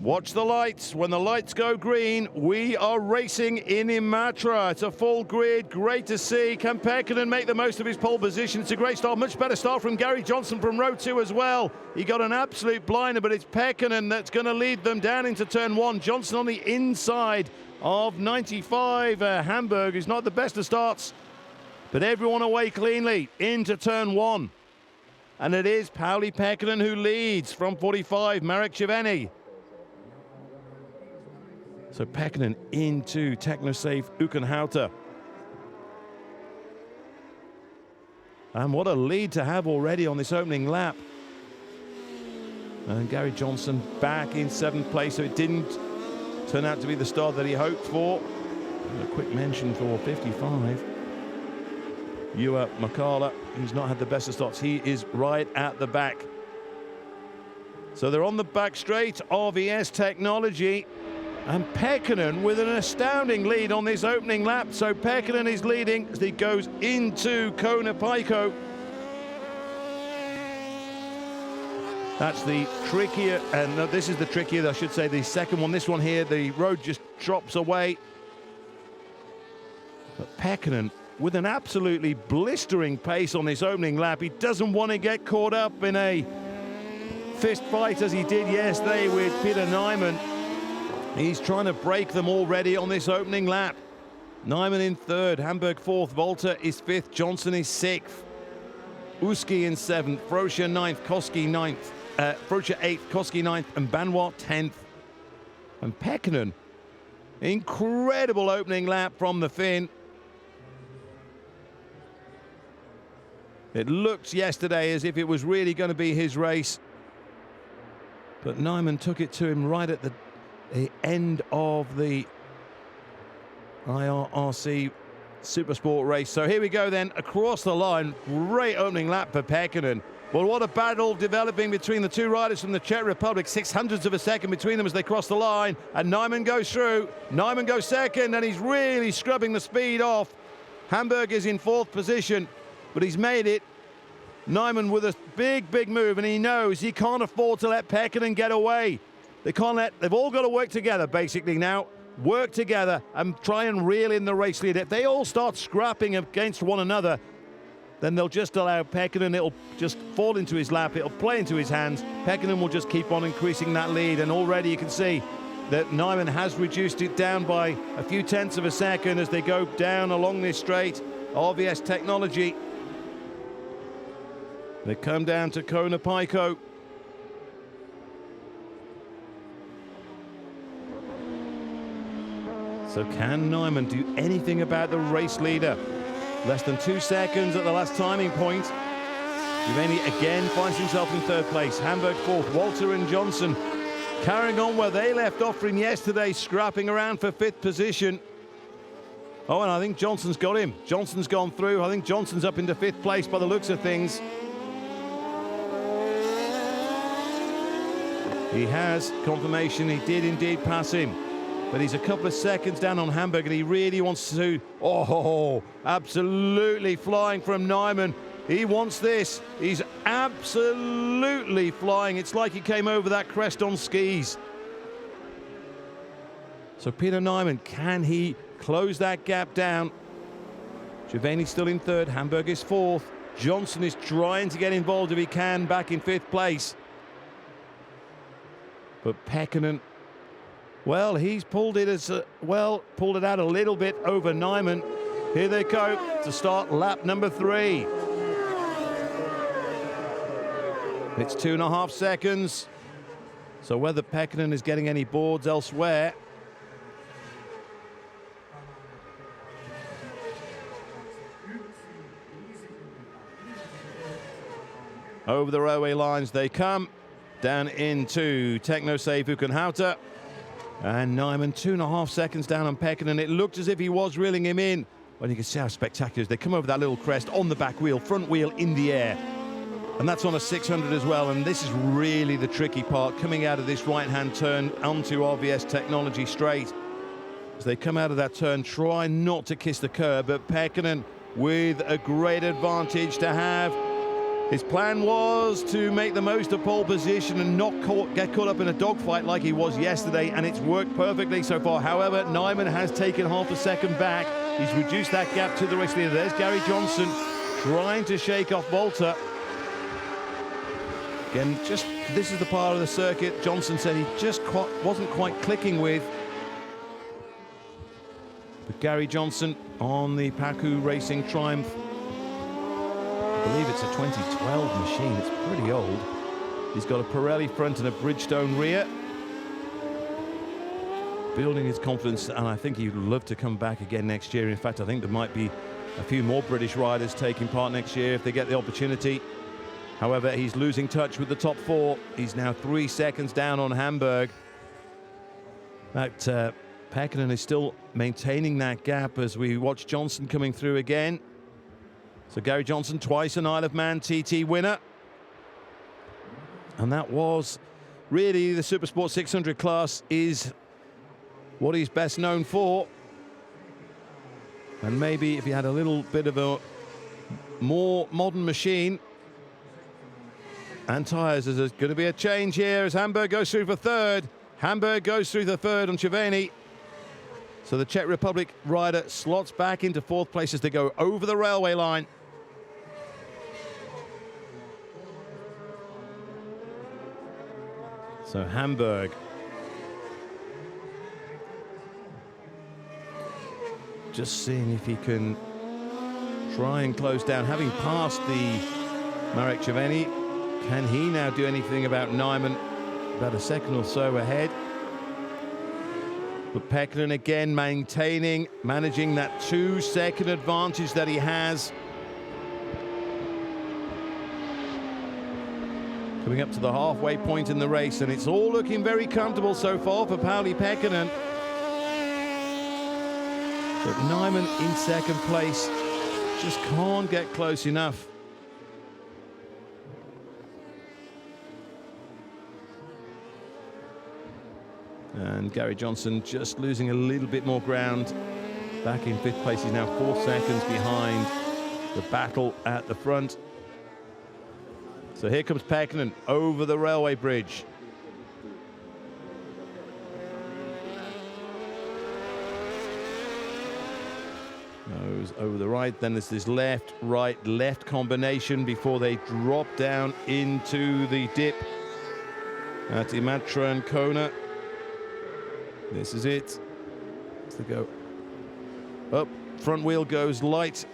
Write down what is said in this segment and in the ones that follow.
Watch the lights. When the lights go green, we are racing in Imatra. It's a full grid. Great to see. Can Pekkanen make the most of his pole position? It's a great start. Much better start from Gary Johnson from row 2 as well. He got an absolute blinder, but it's Pekkanen that's going to lead them down into turn 1. Johnson on the inside of 95. Hamburg is not the best of starts, but everyone away cleanly into turn 1. And it is Pauli Pekkanen who leads from 45. Marek Chiveni. So Pekkanen into technosafe Ukenhouter. And what a lead to have already on this opening lap. And Gary Johnson back in 7th place, so it didn't turn out to be the start that he hoped for. And a quick mention for 55. Juha Makala, who's not had the best of starts. He is right at the back. So they're on the back straight of ES Technology. And Pekkanen with an astounding lead on this opening lap. So Pekkanen is leading as he goes into Kona-Paikko. That's the trickier, and no, this is the trickier, I should say, the second one. This one here, the road just drops away. But Pekkanen with an absolutely blistering pace on this opening lap. He doesn't want to get caught up in a fist fight as he did yesterday with Peter Nyman. He's trying to break them already on this opening lap. Nyman in 3rd, Hamburg 4th, Volta is 5th, Johnson is 6th. Uski in 7th, Frocia 9th, Koski 9th, Frocia 8th, Koski 9th, and Banoit 10th. And Pekkanen, incredible opening lap from the Finn. It looked yesterday as if it was really going to be his race. But Nyman took it to him right at the end of the IRRC Supersport race. So here we go then, across the line. Great opening lap for Pekkanen. Well, what a battle developing between the two riders from the Czech Republic. 600ths of a second between them as they cross the line. And Nyman goes through. Nyman goes second, and he's really scrubbing the speed off. Hamburg is in 4th position, but he's made it. Nyman with a big move, and he knows he can't afford to let Pekkanen get away. They've all got to work together, basically, now. Work together and try and reel in the race lead. If they all start scrapping against one another, then they'll just allow Pekkanen, it'll just fall into his lap, it'll play into his hands. Pekkanen will just keep on increasing that lead, and already you can see that Nyman has reduced it down by a few tenths of a second as they go down along this straight. RVS Technology. They come down to Kona-Paikko. So can Nyman do anything about the race leader? Less than 2 seconds at the last timing point. Chiveni again finds himself in 3rd place. Hamburg 4th, Walter and Johnson carrying on where they left off from yesterday, scrapping around for 5th position. Oh, and I think Johnson's got him. Johnson's gone through. I think Johnson's up into 5th place by the looks of things. He has confirmation, he did indeed pass him. But he's a couple of seconds down on Hamburg, and he really wants to... Oh, absolutely flying from Nyman. He wants this. He's absolutely flying. It's like he came over that crest on skis. So Peter Nyman, can he close that gap down? Chiveni still in 3rd. Hamburg is 4th. Johnson is trying to get involved if he can, back in 5th place. But Pekkanen, well, he's pulled it pulled it out a little bit over Nyman. Here they go to start lap number 3. It's 2.5 seconds. So whether Pekkanen is getting any boards elsewhere. Over the railway lines they come. Down into technosafe Ukenhouter. And Nyman 2.5 seconds down on Pekkanen. It looked as if he was reeling him in. But you can see how spectacular it is. They come over that little crest on the back wheel, front wheel in the air. And that's on a 600 as well. And this is really the tricky part, coming out of this right-hand turn onto RVS Technology straight. As they come out of that turn, try not to kiss the curb. But Pekkanen with a great advantage to have His plan was to make the most of pole position and not get caught up in a dogfight like he was yesterday, and it's worked perfectly so far. However, Nyman has taken half a second back. He's reduced that gap to the race leader. There's Gary Johnson trying to shake off Volta. Again, this is the part of the circuit Johnson said he just wasn't quite clicking with. But Gary Johnson on the Pacu Racing Triumph. I believe it's a 2012 machine. It's pretty old. He's got a Pirelli front and a Bridgestone rear. Building his confidence, and I think he'd love to come back again next year. In fact, I think there might be a few more British riders taking part next year if they get the opportunity. However, he's losing touch with the top four. He's now 3 seconds down on Hamburg. In fact, Pekkanen is still maintaining that gap as we watch Johnson coming through again. So Gary Johnson, twice an Isle of Man TT winner. And that was really the Supersport 600 class is what he's best known for. And maybe if he had a little bit of a more modern machine and tyres, there's going to be a change here as Hamburg goes through for third. Hamburg goes through the third on Cerveni. So the Czech Republic rider slots back into fourth place as they go over the railway line. So Hamburg just seeing if he can try and close down, having passed the Marek Cerveni. Can he now do anything about Nyman? About a second or so ahead. But Pekkanen again managing that 2-second advantage that he has. Coming up to the halfway point in the race, and it's all looking very comfortable so far for Pauli Pekkanen. But Nyman in second place just can't get close enough. And Gary Johnson just losing a little bit more ground. Back in fifth place, he's now 4 seconds behind the battle at the front. So here comes Pekkanen over the railway bridge. Goes over the right, then there's this left, right, left combination before they drop down into the dip at Imatranajo. This is it. As they go up, front wheel goes light.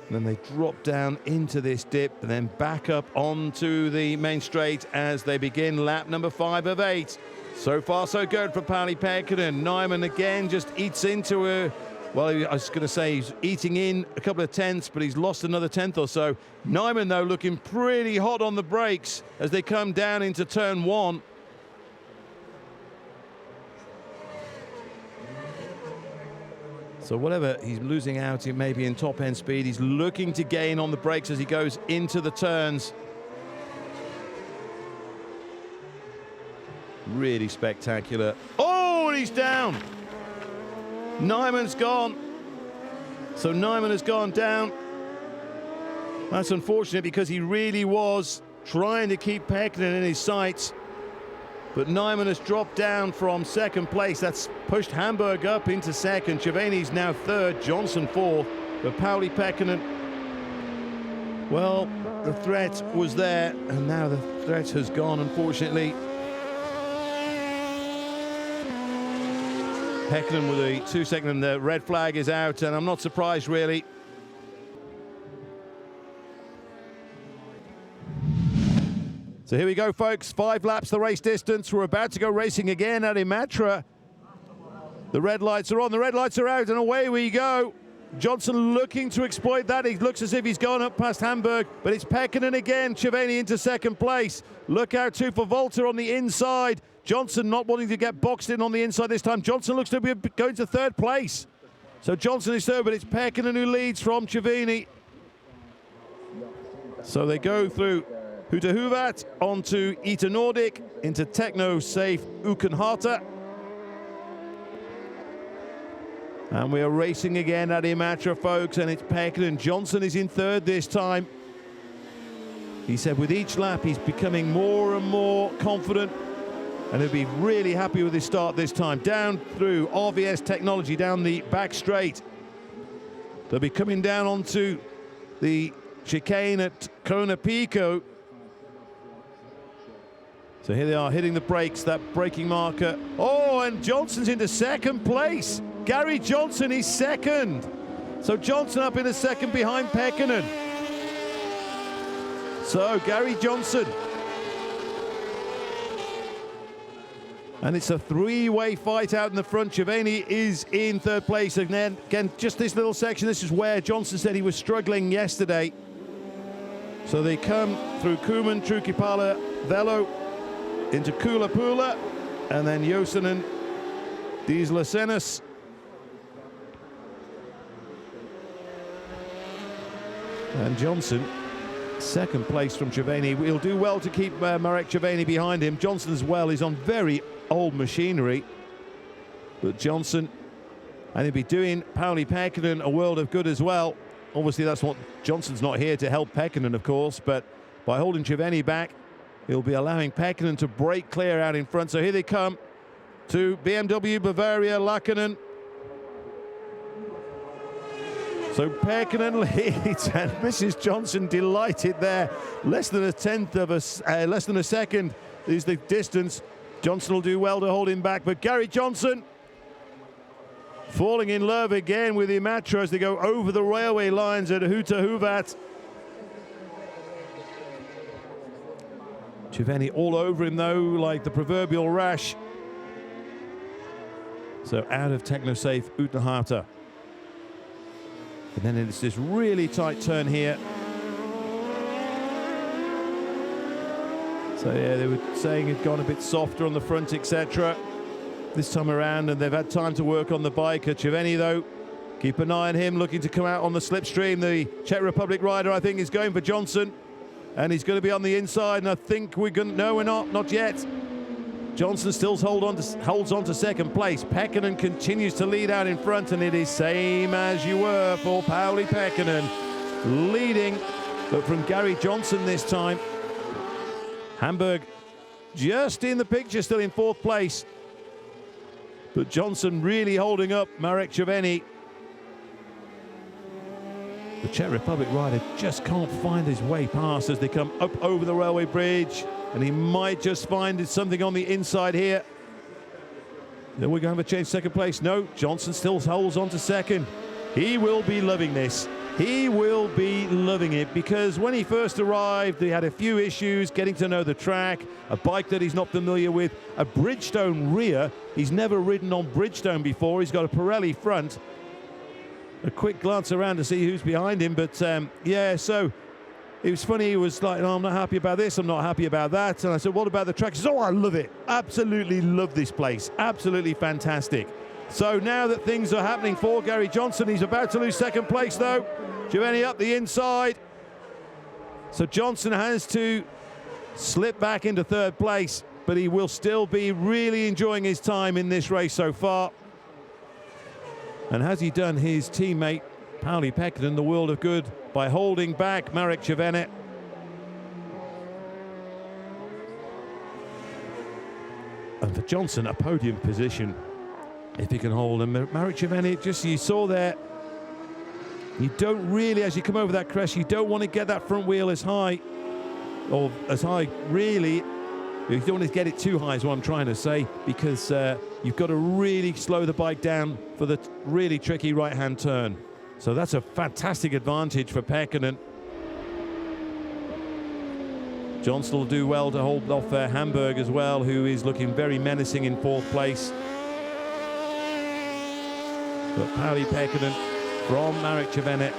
And then they drop down into this dip and then back up onto the main straight as they begin lap number 5 of 8. So far, so good for Pauli Pekkanen. Nyman again just eats into a, well, I was going to say he's eating in a couple of tenths, but he's lost another tenth or so. Nyman, though, looking pretty hot on the brakes as they come down into turn 1. So whatever he's losing out in maybe in top end speed, he's looking to gain on the brakes as he goes into the turns. Really spectacular. Oh, and he's down. Nyman's gone. So Nyman has gone down. That's unfortunate because he really was trying to keep Pekkanen in his sights. But Nyman has dropped down from second place. That's pushed Hamburg up into second. Cerveni's now third, Johnson fourth. But Pauli Pekkanen, well, the threat was there, and now the threat has gone, unfortunately. Pekkanen with a 2 second, and the red flag is out, and I'm not surprised, really. So here we go, folks. 5 laps the race distance. We're about to go racing again at Imatra. The red lights are on, the red lights are out, and away we go. Johnson looking to exploit that. He looks as if he's gone up past Hamburg, but it's Pekkanen again. Cerveni into second place. Look out too for Volta on the inside. Johnson not wanting to get boxed in on the inside this time. Johnson looks to be going to third place. So Johnson is third, but it's Pekkanen who leads from Cerveni. So they go through Hutehuvat onto Ita Nordic, into Techno-Safe Ukenhata. And we are racing again at Imatra, folks, and it's Pekkanen. Johnson is in third this time. He said with each lap he's becoming more and more confident, and he'll be really happy with his start this time. Down through RVS Technology, down the back straight. They'll be coming down onto the chicane at Kona Pico. So here they are hitting the brakes, that braking marker. Oh, and Johnson's into second place. Gary Johnson is second. So Johnson up in a second behind Pekkanen. So Gary Johnson. And it's a three-way fight out in the front. Giovanni is in third place. And then, again, just this little section, this is where Johnson said he was struggling yesterday. So they come through Kuman, Trukipala, Velo, into Kulapula, and then Josinen, Dieselasenis. And Johnson, second place from Giovanni. He'll do well to keep Marek Giovanni behind him. Johnson as well is on very old machinery. But Johnson, and he'll be doing Pauli Pekkanen a world of good as well. Obviously, that's what Johnson's not here to help Pekkanen, of course, but by holding Giovanni back, he'll be allowing Pekkanen to break clear out in front. So here they come to BMW Bavaria Lackinen. So Pekkanen leads, and Mrs. Johnson delighted there. Less than a second is the distance. Johnson will do well to hold him back, but Gary Johnson falling in love again with Imatra as they go over the railway lines at Huta-Huvat. Giovanni all over him though, like the proverbial rash. So out of techno-safe Utenhata. And then it's this really tight turn here. So yeah, they were saying it'd gone a bit softer on the front, etc. this time around, and they've had time to work on the bike. Giovanni though, keep an eye on him, looking to come out on the slipstream. The Czech Republic rider, I think, is going for Johnson, and he's going to be on the inside, and I think we're going to, no, we're not yet. Johnson still holds on to second place. Pekkanen continues to lead out in front, and it is same as you were for Pauli Pekkanen, leading, but from Gary Johnson this time. Hamburg just in the picture, still in fourth place, but Johnson really holding up Marek Giovanni. The Czech Republic rider just can't find his way past as they come up over the railway bridge, and he might just find something on the inside here. Then we're going to change second place. No, Johnson still holds on to second. He will be loving this. He will be loving it, because when he first arrived, he had a few issues getting to know the track, a bike that he's not familiar with, a Bridgestone rear. He's never ridden on Bridgestone before. He's got a Pirelli front. A quick glance around to see who's behind him, but yeah, so it was funny. He was like, "No, I'm not happy about this, I'm not happy about that." And I said, "What about the track?" He says, "Oh, I love it. Absolutely love this place. Absolutely fantastic." So now that things are happening for Gary Johnson, he's about to lose second place though. Giovanni up the inside. So Johnson has to slip back into third place, but he will still be really enjoying his time in this race so far. And has he done his teammate Pauli Pekkanen the world of good by holding back Marek Giovanni? And for Johnson, a podium position if he can hold him. Marek Giovanni, just you saw there, you don't really, as you come over that crest, you don't want to get that front wheel as high, or as high really. You don't want to get it too high is what I'm trying to say, because you've got to really slow the bike down for the really tricky right-hand turn. So that's a fantastic advantage for Pekkanen. Johnson will do well to hold off Hamburg as well, who is looking very menacing in fourth place. But Pauli Pekkanen from Marek Giovanni,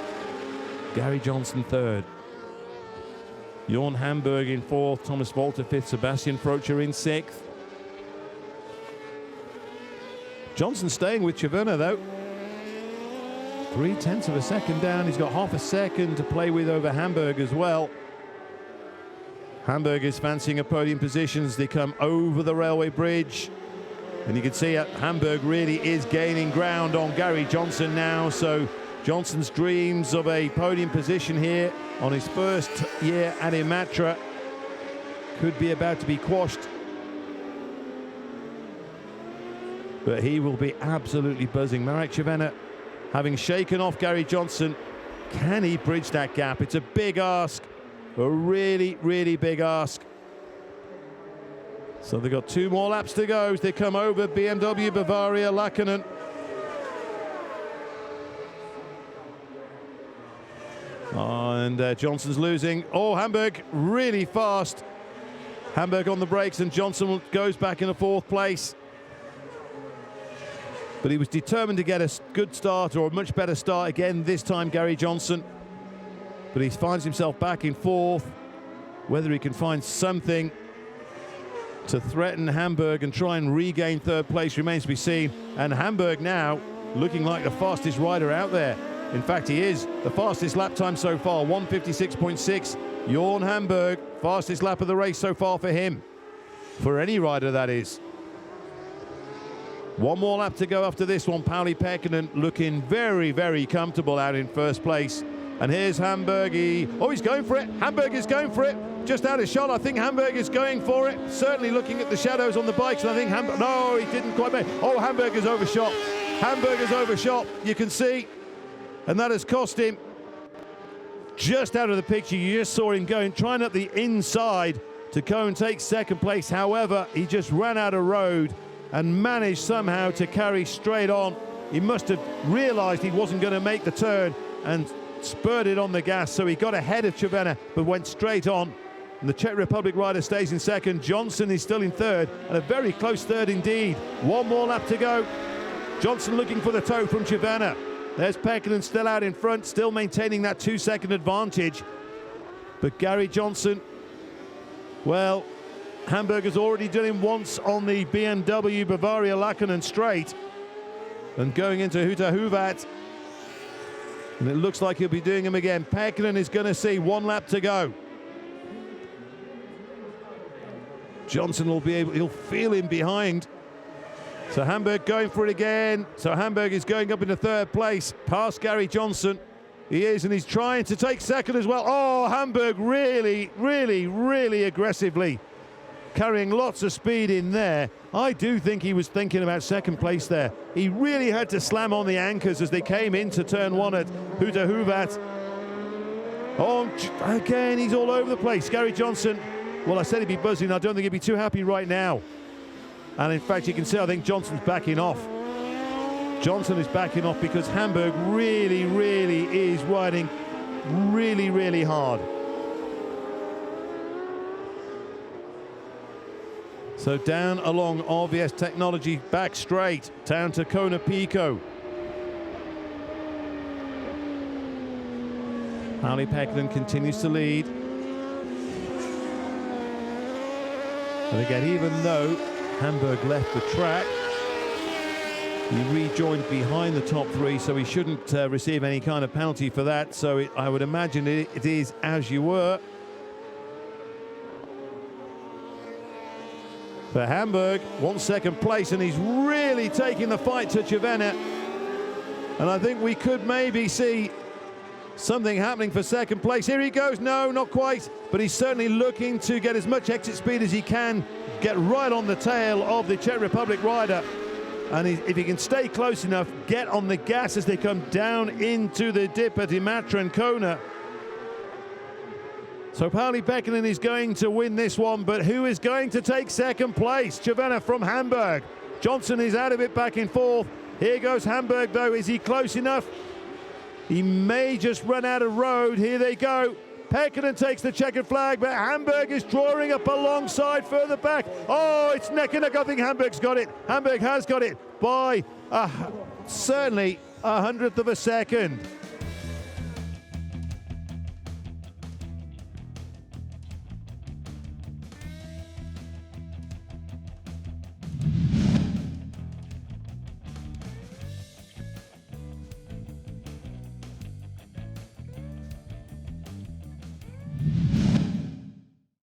Gary Johnson third. Jorn Hamburg in fourth, Thomas Walter fifth, Sebastian Frocher in sixth. Johnson staying with Giovanni though. 0.3 of a second down. He's got half a second to play with over Hamburg as well. Hamburg is fancying a podium position as they come over the railway bridge. And you can see Hamburg really is gaining ground on Gary Johnson now. So Johnson's dreams of a podium position here on his first year at Imatra could be about to be quashed. But he will be absolutely buzzing. Marek Cervena, having shaken off Gary Johnson, can he bridge that gap? It's a big ask, a really, really big ask. So they've got 2 more laps to go as they come over BMW Bavaria Lackinen. And Johnson's losing. Oh, Hamburg really fast. Hamburg on the brakes, and Johnson goes back in the 4th place. But he was determined to get a good start, or a much better start again this time, Gary Johnson. But he finds himself back in 4th. Whether he can find something to threaten Hamburg and try and regain 3rd place remains to be seen. And Hamburg now looking like the fastest rider out there. In fact, he is the fastest lap time so far, 1:56.6. Jorn Hamburg, fastest lap of the race so far for him. For any rider, that is. 1 more lap to go after this one. Pauli Pekkanen looking very, very comfortable out in 1st place. And here's Hamburg. He's going for it. Hamburg is going for it. Just out of shot. I think Hamburg is going for it. Certainly looking at the shadows on the bikes. And I think Hamburg... No, he didn't quite make it. Oh, Hamburg is overshot. Hamburg is overshot. You can see. And that has cost him. Just out of the picture, you just saw him going, trying up the inside to go and take 2nd place. However, he just ran out of road and managed somehow to carry straight on. He must have realized he wasn't going to make the turn and spurted on the gas, so he got ahead of Cervena but went straight on. And the Czech Republic rider stays in 2nd. Johnson is still in 3rd, and a very close 3rd indeed. 1 more lap to go. Johnson looking for the toe from Cervena. There's Pekkanen still out in front, still maintaining that 2-second advantage. But Gary Johnson, well, Hamburg has already done him once on the BMW Bavaria Lackinen straight. And going into Hutahuvat. And it looks like he'll be doing him again. Pekkanen is going to see 1 lap to go. Johnson will be able, he'll feel him behind. So Hamburg going for it again. So Hamburg is going up into 3rd place, past Gary Johnson. He is, and he's trying to take 2nd as well. Oh, Hamburg really, really, really aggressively carrying lots of speed in there. I do think he was thinking about 2nd place there. He really had to slam on the anchors as they came into turn 1 at Hutahuvat. Oh, again, he's all over the place. Gary Johnson, well, I said he'd be buzzing. I don't think he'd be too happy right now. And in fact, you can see, I think Johnson's backing off. Johnson is backing off because Hamburg really, really is riding really, really hard. So down along RVS Technology, back straight, down to Kona Pico. Pauli Pekkanen continues to lead. And again, even though Hamburg left the track, he rejoined behind the top 3, so he shouldn't receive any kind of penalty for that. So I would imagine it is as you were. For Hamburg, 2nd place, and he's really taking the fight to Cervena. And I think we could maybe see something happening for 2nd place. Here he goes. No, not quite. But he's certainly looking to get as much exit speed as he can, get right on the tail of the Czech Republic rider. And if he can stay close enough, get on the gas as they come down into the dip at Imatra and Kona. So Pauli Pekkanen is going to win this one, but who is going to take 2nd place? Cervena from Hamburg. Johnson is out of it, back in 4th. Here goes Hamburg, though. Is he close enough? He may just run out of road. Here they go. Pekkanen takes the checkered flag, but Hamburg is drawing up alongside further back. Oh, it's neck and neck. I think Hamburg's got it. Hamburg has got it by certainly 1/100 of a second.